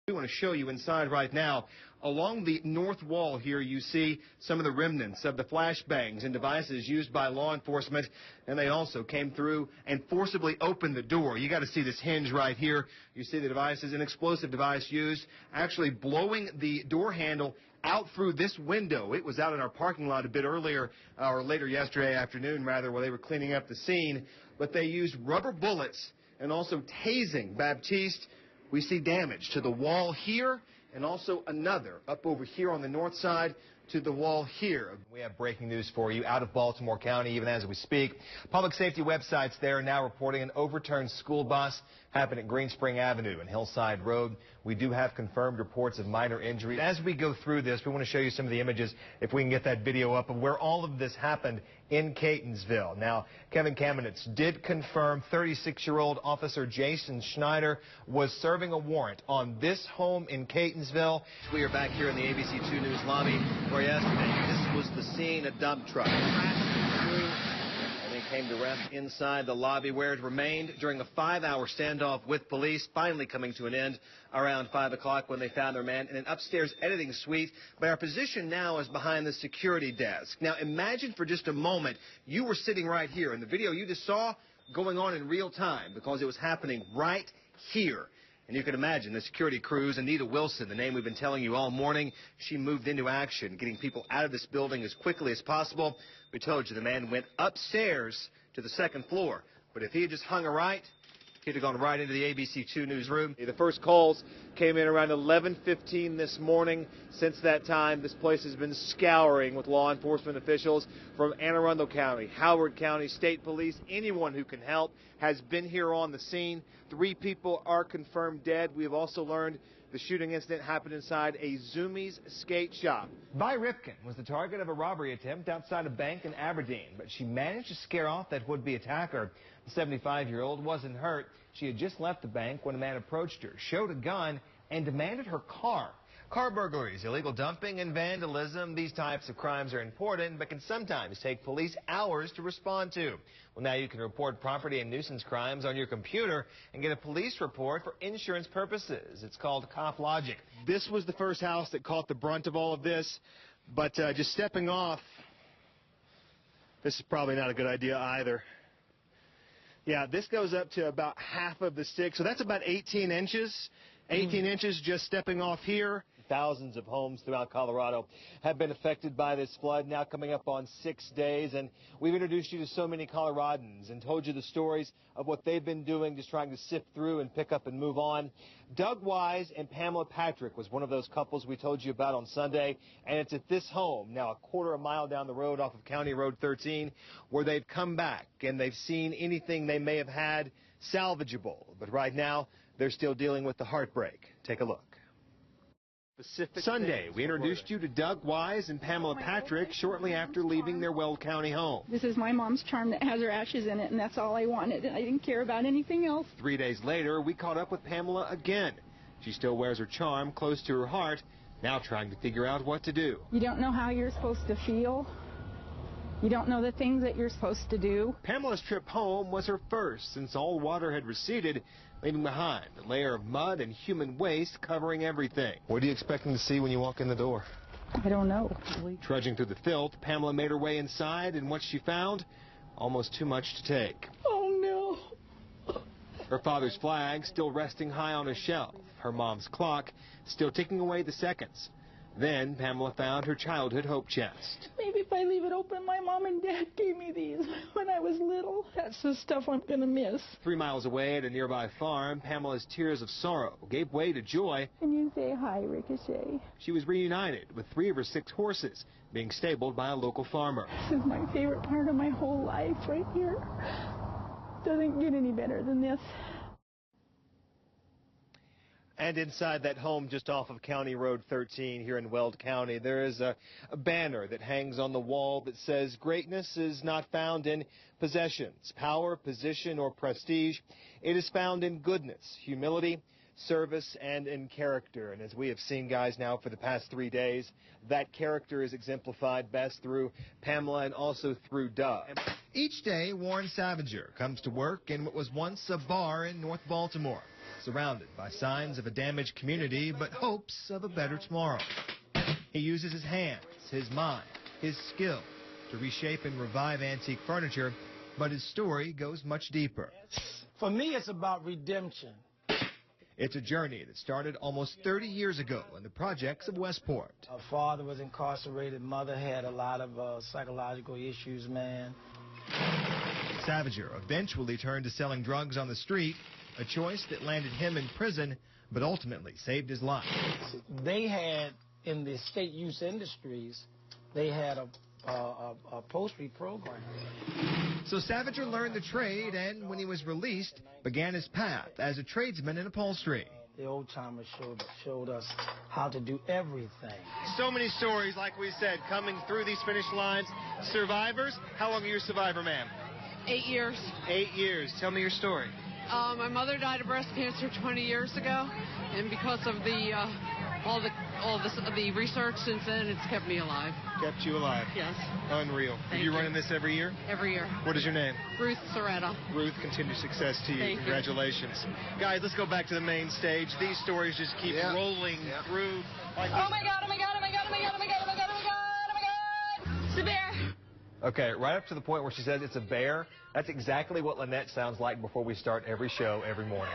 We want to show you inside right now. Along the north wall here, you see some of the remnants of the flashbangs and devices used by law enforcement, and they also came through and forcibly opened the door. You got to see this hinge right here. You see the devices, an explosive device used, actually blowing the door handle out through this window. It was out in our parking lot a bit earlier, or later yesterday afternoon, rather, while they were cleaning up the scene. But they used rubber bullets and also tasing Baptiste. We see damage to the wall here and also another up over here on the north side to the wall here. We have breaking news for you out of Baltimore County, even as we speak. Public safety websites there are now reporting an overturned school bus happened at Green Spring Avenue and Hillside Road. We do have confirmed reports of minor injuries. As we go through this, we want to show you some of the images, if we can get that video up, of where all of this happened in Catonsville. Now, Kevin Kamenetz did confirm 36-year-old Officer Jason Schneider was serving a warrant on this home in Catonsville. We are back here in the ABC 2 News lobby where yesterday this was the scene. A dump truck crashed through and then came to rest inside the lobby where it remained during a 5-hour standoff with police, finally coming to an end around 5 o'clock when they found their man in an upstairs editing suite. But our position now is behind the security desk. Now imagine for just a moment you were sitting right here, and the video you just saw going on in real time because it was happening right here. And you can imagine the security crews, Anita Wilson, the name we've been telling you all morning, she moved into action, getting people out of this building as quickly as possible. We told you the man went upstairs to the second floor. But if he had just hung a right, he'd have gone right into the ABC 2 newsroom. The first calls came in around 11:15 this morning. Since that time, this place has been scouring with law enforcement officials from Anne Arundel County, Howard County, State Police. Anyone who can help has been here on the scene. 3 people are confirmed dead. We have also learned the shooting incident happened inside a Zoomies skate shop. Vi Ripken was the target of a robbery attempt outside a bank in Aberdeen, but she managed to scare off that would-be attacker. The 75-year-old wasn't hurt. She had just left the bank when a man approached her, showed a gun, and demanded her car. Car burglaries, illegal dumping, and vandalism, these types of crimes are important, but can sometimes take police hours to respond to. Well, now you can report property and nuisance crimes on your computer and get a police report for insurance purposes. It's called Cop Logic. This was the first house that caught the brunt of all of this, but just stepping off, this is probably not a good idea either. Yeah, this goes up to about half of the stick, so that's about 18 inches. 18 inches just stepping off here. Thousands of homes throughout Colorado have been affected by this flood, now coming up on 6 days. And we've introduced you to so many Coloradans and told you the stories of what they've been doing, just trying to sift through and pick up and move on. Doug Wise and Pamela Patrick was one of those couples we told you about on Sunday. And it's at this home, now a quarter of a mile down the road off of County Road 13, where they've come back and they've seen anything they may have had salvageable. But right now, they're still dealing with the heartbreak. Take a look. Sunday, we introduced you to Doug Wise and Pamela Patrick shortly after leaving their Weld County home. This is my mom's charm that has her ashes in it, and that's all I wanted. I didn't care about anything else. 3 days later, we caught up with Pamela again. She still wears her charm close to her heart, now trying to figure out what to do. You don't know how you're supposed to feel. You don't know the things that you're supposed to do. Pamela's trip home was her first since all water had receded, leaving behind a layer of mud and human waste covering everything. What are you expecting to see when you walk in the door? I don't know. Trudging through the filth, Pamela made her way inside, and what she found, almost too much to take. Oh, no. Her father's flag still resting high on a shelf. Her mom's clock still ticking away the seconds. Then Pamela found her childhood hope chest. Maybe if I leave it open, my mom and dad gave me these when I was little. That's the stuff I'm going to miss. 3 miles away at a nearby farm, Pamela's tears of sorrow gave way to joy. Can you say hi, Ricochet? She was reunited with 3 of her 6 horses being stabled by a local farmer. This is my favorite part of my whole life right here. Doesn't get any better than this. And inside that home just off of County Road 13 here in Weld County, there is a banner that hangs on the wall that says, "Greatness is not found in possessions, power, position, or prestige. It is found in goodness, humility, service, and in character." And as we have seen, guys, now for the past 3 days, that character is exemplified best through Pamela and also through Doug. Each day, Warren Savager comes to work in what was once a bar in North Baltimore. surrounded by signs of a damaged community, but hopes of a better tomorrow. He uses his hands, his mind, his skill to reshape and revive antique furniture, but his story goes much deeper. For me, it's about redemption. It's a journey that started almost 30 years ago in the projects of Westport. Our father was incarcerated. Mother had a lot of psychological issues, man. Savager eventually turned to selling drugs on the street, a choice that landed him in prison, but ultimately saved his life. They had, in the state youth industries, they had a upholstery program. So Savager learned the trade, and when he was released, began his path as a tradesman in upholstery. The old timers showed us how to do everything. So many stories, like we said, coming through these finish lines. Survivors, how long are you a survivor, ma'am? 8 years. 8 years. Tell me your story. My mother died of breast cancer 20 years ago, and because of the research since then, it's kept me alive. Kept you alive. Yes. Unreal. Thank Are you you. running this every year? Every year. What is your name? Ruth Soretta. Ruth, continued success to you. Thank you. Congratulations. Guys, let's go back to the main stage. These stories just keep rolling through. Like Oh my God, oh my God, oh my God, oh my God, oh my God, oh my God, oh my God, oh my God. It's a bear. Okay, right up to the point where she says it's a bear, that's exactly what Lynette sounds like before we start every show every morning.